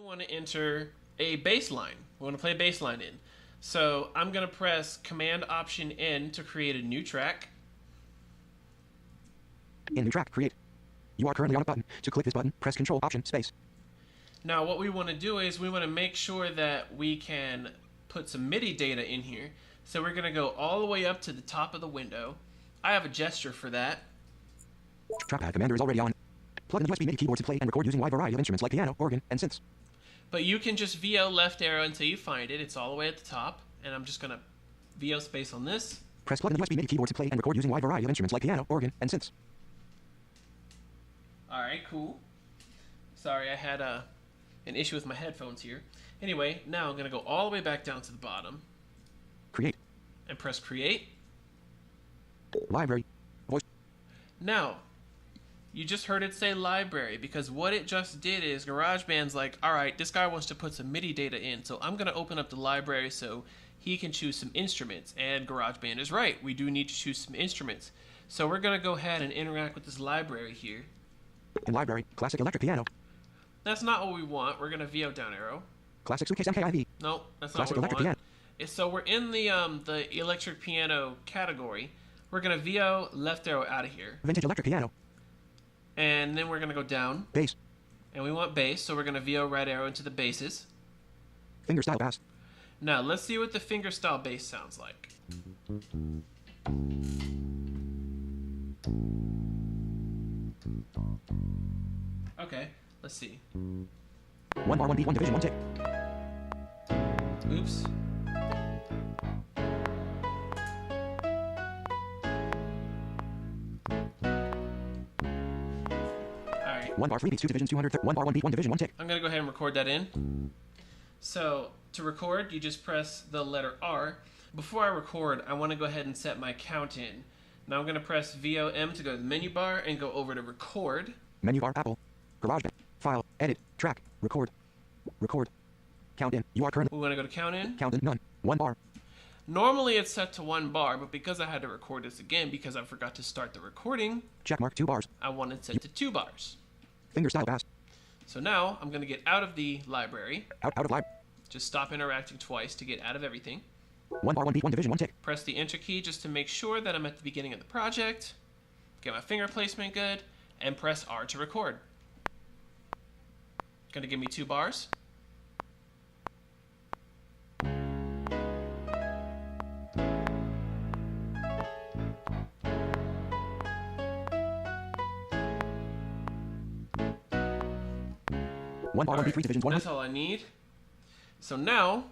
want to enter a bass line. We want to play a bass line in. So I'm going to press Command Option N to create a new track. In new track, create. You are currently on a button. To click this button, press Control Option Space. Now what we want to do is we want to make sure that we can put some MIDI data in here. So we're going to go all the way up to the top of the window. I have a gesture for that. Trackpad commander is already on. Plug in the USB MIDI keyboard to play and record using a wide variety of instruments like piano, organ, and synths. But you can just VO left arrow until you find it. It's all the way at the top. And I'm just going to VO space on this. Press plug in the USB MIDI keyboard to play and record using a wide variety of instruments like piano, organ, and synths. Alright, cool. Sorry, I had an issue with my headphones here. Anyway, now I'm going to go all the way back down to the bottom. Create. And press Create. Library. Voice. Now, you just heard it say library because what it just did is GarageBand's like, alright, this guy wants to put some MIDI data in, so I'm going to open up the library so he can choose some instruments. And GarageBand is right, we do need to choose some instruments. So we're going to go ahead and interact with this library here. In library, classic electric piano. That's not what we want. We're going to VO down arrow. Classic suitcase MKIV. No, that's not classic what we electric want. piano. So we're in the electric piano category. We're going to VO left arrow out of here. Vintage electric piano. And then we're going to go down. Bass. And we want bass, so we're going to VO right arrow into the basses. Fingerstyle bass. Now, let's see what the fingerstyle bass sounds like. Okay, let's see. 1 bar, 1 beat, 1 division, 1 tick. Oops. Alright. 1 bar, 3 beats, 2 divisions, 200. 1 bar, 1 beat, 1 division, 1 tick. I'm going to go ahead and record that in. So, to record, you just press the letter R. Before I record, I want to go ahead and set my count in. Now I'm going to press VOM to go to the menu bar and go over to record. Menu bar, Apple. GarageBand. File. Edit. Track. Record. Record. Count in. You are currently. We want to go to count in. Count in. None. 1 bar. Normally it's set to 1 bar, but because I had to record this again because I forgot to start the recording. Check mark 2 bars. I want it set to 2 bars. Fingerstyle bass. So now I'm going to get out of the library. Out of library. Just stop interacting twice to get out of everything. 1 bar, 1 beat, 1 division, 1 tick. Press the enter key just to make sure that I'm at the beginning of the project. Get my finger placement good. And press R to record. Gonna give me 2 bars. One bar, 1 beat, 3 divisions, 1. That's all I need. So now,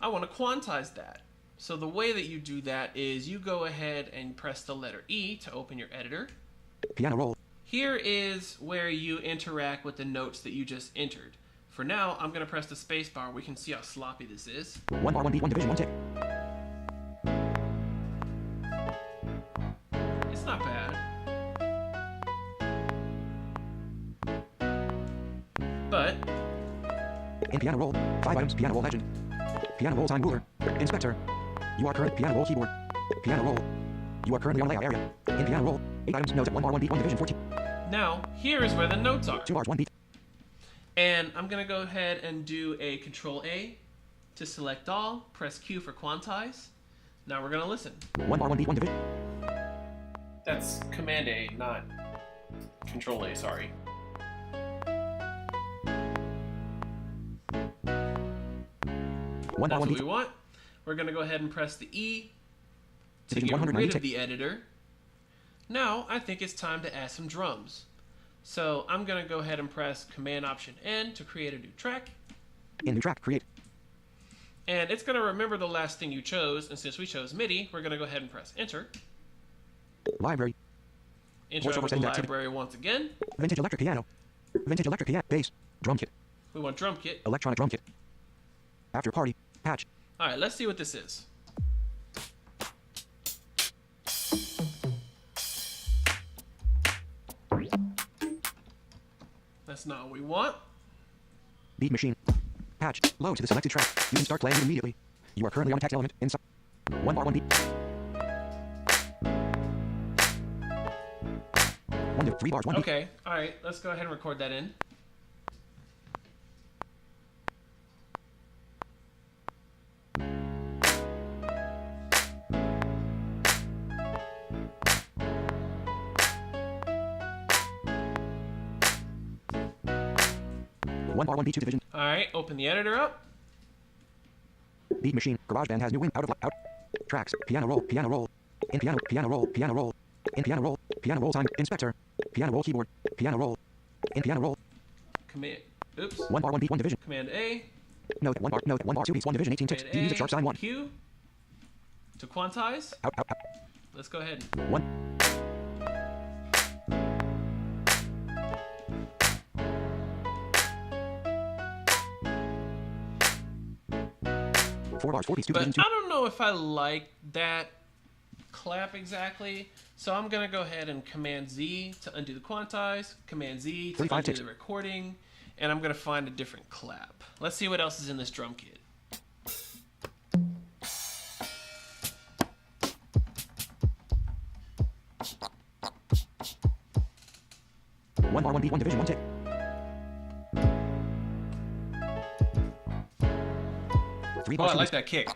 I want to quantize that. So the way that you do that is you go ahead and press the letter E to open your editor. Piano roll. Here is where you interact with the notes that you just entered. For now, I'm going to press the space bar. We can see how sloppy this is. 1 bar, 1 beat, 1 division, 1 tick. It's not bad. But in piano roll, 5 items, piano roll legend. Piano roll time ruler. Inspector. You are current piano roll keyboard. Piano roll. You are currently on layout area. In piano roll, 8 items, notes at 1 bar, 1 beat, 1 division, 14. Now, here is where the notes are. 2 bars, 1 beat. And I'm going to go ahead and do a Control A to select all. Press Q for quantize. Now we're going to listen. 1 bar, 1 beat, 1 division. That's Command A, not Control A, sorry. That's what we want. We're going to go ahead and press the E to get rid of the editor. Now, I think it's time to add some drums. So I'm going to go ahead and press Command Option N to create a new track. In new track, create. And it's going to remember the last thing you chose, and since we chose MIDI, we're going to go ahead and press Enter. Library. Enter over the library once again. Vintage electric piano. Vintage electric piano. Bass. Drum kit. We want drum kit. Electronic drum kit. After party. Patch. Alright, let's see what this is. That's not what we want. Beat machine. Patch. Load to the selected track. You can start playing immediately. You are currently on a text element inside. 1 bar, 1 beat. 1 to 3 bars, 1 beat. Okay, alright, let's go ahead and record that in. 1 bar 1 B2 division. Alright, open the editor up. Beat machine. GarageBand has new win. Out. Tracks. Piano roll. In piano roll. In piano roll time. Inspector. Piano roll keyboard. Piano roll. In piano roll. Command. Oops. 1 bar 1 beat 1 division. Command A. Note 1 bar 2 beats 1 division 18 ticks. Command A. Use a sharp sign 1. Q. To quantize. Out. Let's go ahead. 1. 4 bars 4 beats 2 But division 2. I don't know if I like that clap exactly. So I'm going to go ahead and Command Z to undo the quantize. Command Z to 35 undo ticks. the recording. And I'm going to find a different clap. Let's see what else is in this drum kit. One bar 1 beat 1 division 1 tick. Three Oh, bars I 2 like beats. that kick.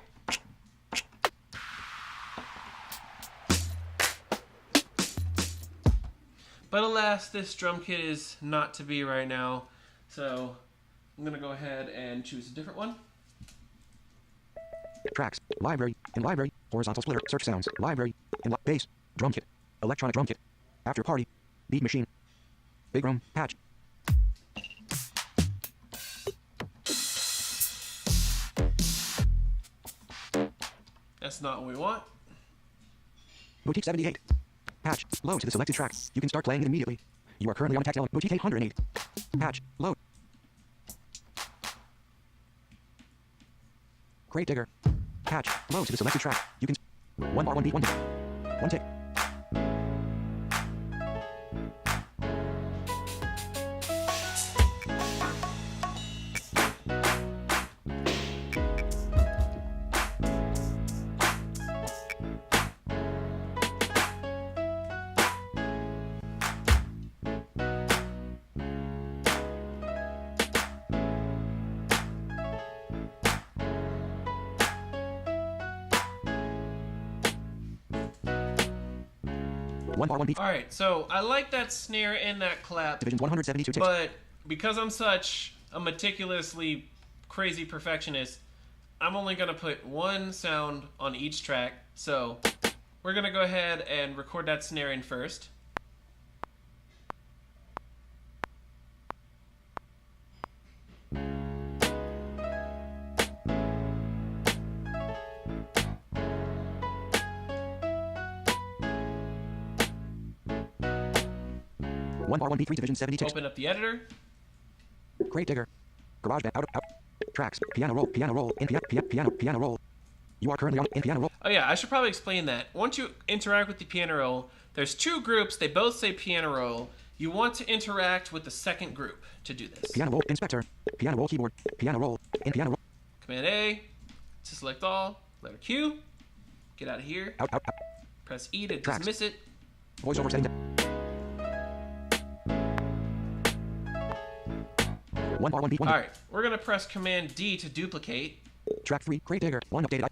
But alas, this drum kit is not to be right now. So I'm going to go ahead and choose a different one. Tracks. Library. In library. Horizontal splitter. Search sounds. Library. In bass. Drum kit. Electronic drum kit. After party. Beat machine. Big room. Patch. That's not what we want. Boutique 78. Patch. Load to the selected track. You can start playing it immediately. You are currently on tactile. Boutique 808. Patch. Load. Crate digger. Patch. Load to the selected track. You can. 1 bar 1 beat 1 tick. 1 tick. One bar 1 beat. Alright, so I like that snare and that clap, Division 172 ticks. but because I'm such a meticulously crazy perfectionist, I'm only going to put one sound on each track. So we're going to go ahead and record that snare in first. One bar 1 beat 3 division 70 ticks. Open up the editor. Crate digger. GarageBand. Out. Tracks. Piano roll. In piano roll. You are currently on in piano roll. Oh yeah, I should probably explain that. Once you interact with the piano roll, there's two groups. They both say piano roll. You want to interact with the second group to do this. Piano roll inspector. Piano roll keyboard. Piano roll. In piano roll. Command A to select all. Letter Q. Get out of here. Out. Press E to Tracks. dismiss it. Voiceover setting. 1 bar 1 beat 1. Alright, we're going to press Command D to duplicate. Track 3. Crate digger. 1 updated.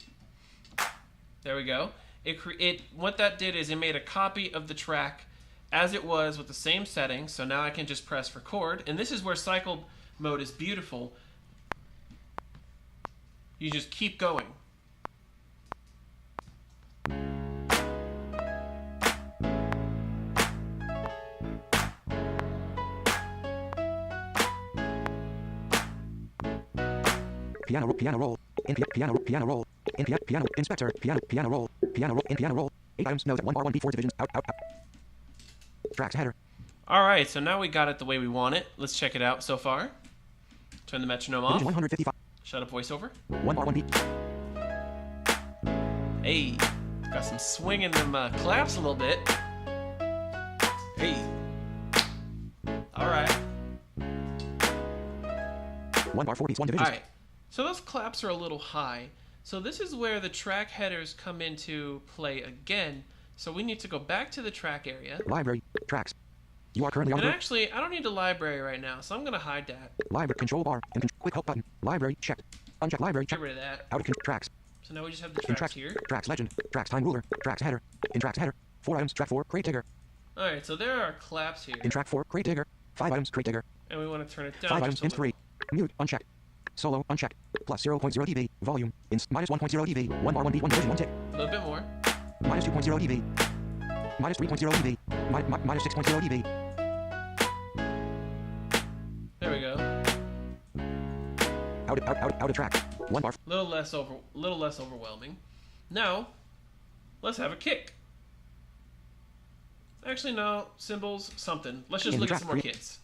There we go. What that did is it made a copy of the track as it was with the same settings. So now I can just press record. And this is where cycle mode is beautiful. You just keep going. Piano roll. In piano roll. In piano inspector. Piano roll. In piano roll. 8 items. Note 1 bar 1 beat 4 divisions. Out. Tracks header. Alright, so now we got it the way we want it. Let's check it out so far. Turn the metronome off. Division 155. Shut up voiceover. 1 bar 1 beat. Hey, got some swing in them claps a little bit. Hey. Alright. 1 bar 4 beats 1 divisions. Alright. So those claps are a little high. So this is where the track headers come into play again. So we need to go back to the track area. Library. Tracks. You are currently on. And actually, I don't need a library right now, so I'm going to hide that. Library control bar and quick help button. Library checked. Unchecked library Get checked. rid of that. Out of tracks. So now we just have the In tracks tracks here. Tracks legend. Tracks time ruler. Tracks header. In tracks header. 4 items. Track 4. Crate digger. Alright, so there are claps here. In track 4. Crate digger. 5 items. Crate digger. And we want to turn it down 5 items. just a In little. 3. Mute, unchecked. Solo, unchecked. Plus 0.0 dB. Volume. Minus 1.0 dB. 1 bar 1 beat 1 division 1 tick. A little bit more. Minus 2.0 dB. Minus 3.0 dB. Minus 6.0 dB. There we go. Out of track. 1 bar. Little less overwhelming. Now, let's have a kick. Actually, no. Cymbals, something. Let's just look at some more kicks.